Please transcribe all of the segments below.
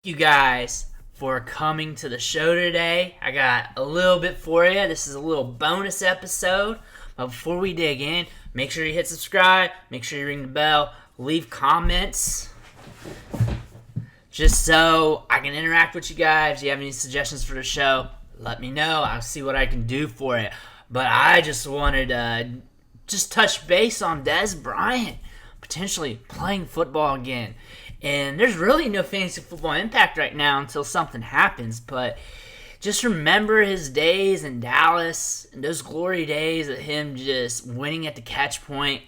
You guys for coming to the show today. I got a little bit for you. This is a little bonus episode. But before we dig in, make sure you hit subscribe, make sure you ring the bell, leave comments just so I can interact with you guys. If you have any suggestions for the show, let me know. I'll see what I can do for it. But I just wanted to just touch base on Dez Bryant potentially playing football again. And there's really no fantasy football impact right now until something happens. But just remember his days in Dallas and those glory days of him just winning at the catch point.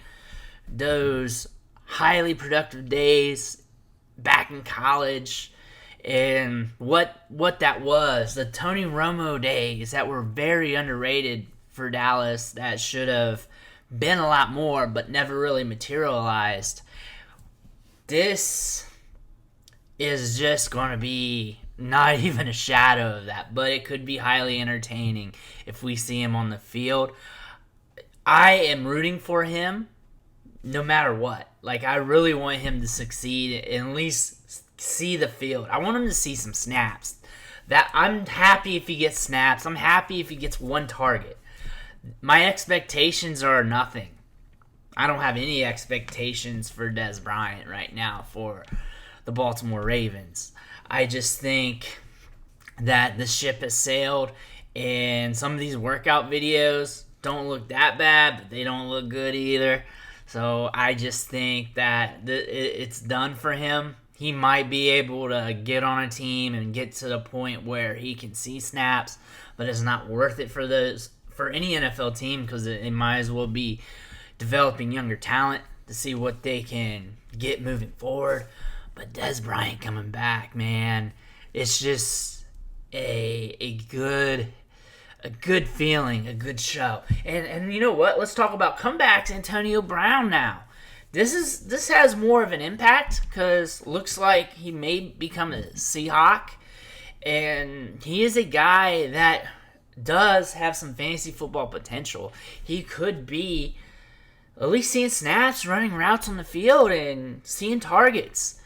Those highly productive days back in college. And what that was. The Tony Romo days that were very underrated for Dallas that should have been a lot more but never really materialized. This is just going to be not even a shadow of that, but it could be highly entertaining if we see him on the field. I am rooting for him no matter what. I really want him to succeed and at least see the field. I want him to see some snaps. That I'm happy if he gets snaps. I'm happy if he gets one target. My expectations are nothing. I don't have any expectations for Dez Bryant right now for the Baltimore Ravens. I just think that the ship has sailed, and some of these workout videos don't look that bad, but they don't look good either. So I just think that it's done for him. He might be able to get on a team and get to the point where he can see snaps, but it's not worth it for any NFL team because it might as well be developing younger talent to see what they can get moving forward. But Dez Bryant coming back, man, it's just a good feeling, a good show. And you know what? Let's talk about comebacks. Antonio Brown now. This has more of an impact because looks like he may become a Seahawk, and he is a guy that does have some fantasy football potential. He could be at least seeing snaps, running routes on the field, and seeing targets.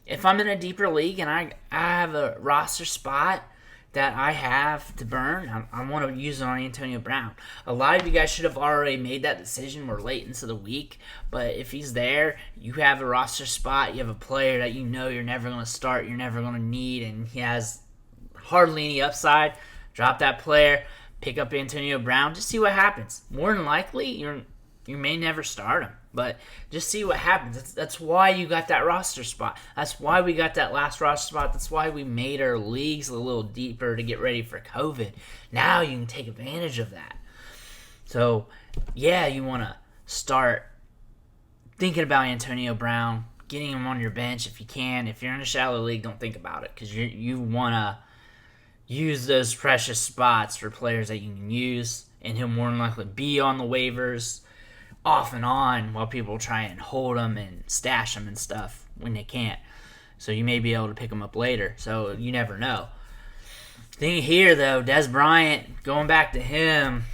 If I'm in a deeper league and I have a roster spot that I have to burn, I want to use it on Antonio Brown. A lot of you guys should have already made that decision. We're late into the week, but if he's there, you have a roster spot, you have a player that you know you're never going to start, you're never going to need, and he has hardly any upside, drop that player, pick up Antonio Brown, just see what happens. More than likely, you may never start him, but just see what happens. That's why you got that roster spot. That's why we got that last roster spot. That's why we made our leagues a little deeper to get ready for COVID. Now you can take advantage of that. So, yeah, you want to start thinking about Antonio Brown, getting him on your bench if you can. If you're in a shallow league, don't think about it because you want to use those precious spots for players that you can use, and he'll more than likely be on the waivers off and on while people try and hold them and stash them and stuff when they can't. So you may be able to pick them up later. So you never know. Thing here, though, Dez Bryant, going back to him,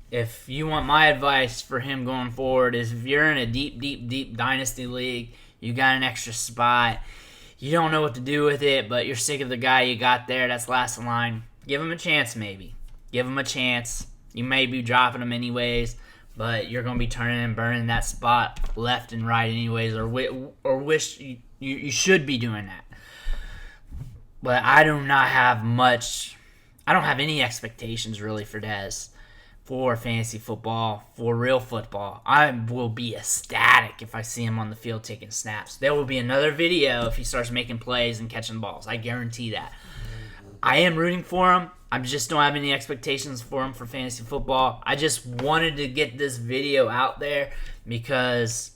if you want my advice for him going forward is if you're in a deep dynasty league, you got an extra spot, you don't know what to do with it, but you're sick of the guy you got there that's last in line, give him a chance maybe. Give him a chance. You may be dropping him anyways, but you're going to be turning and burning that spot left and right anyways, or wish you should be doing that. But I don't have any expectations really for Dez, for fantasy football, for real football. I will be ecstatic if I see him on the field taking snaps. There will be another video if he starts making plays and catching balls. I guarantee that. I am rooting for him. I just don't have any expectations for him for fantasy football. I just wanted to get this video out there because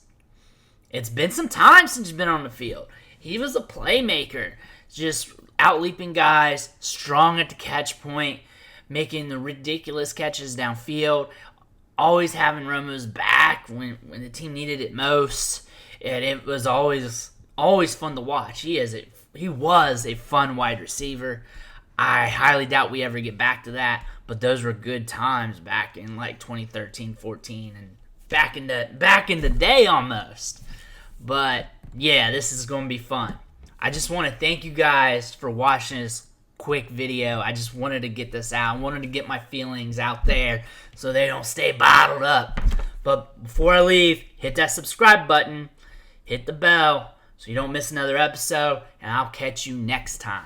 it's been some time since he's been on the field. He was a playmaker, just out-leaping guys, strong at the catch point, making the ridiculous catches downfield, always having Romo's back when the team needed it most, and it was always fun to watch. He was a fun wide receiver. I highly doubt we ever get back to that, but those were good times back in 2013, 14, and back in the day almost. But yeah, this is going to be fun. I just want to thank you guys for watching this quick video. I just wanted to get this out. I wanted to get my feelings out there so they don't stay bottled up. But before I leave, hit that subscribe button, hit the bell so you don't miss another episode, and I'll catch you next time.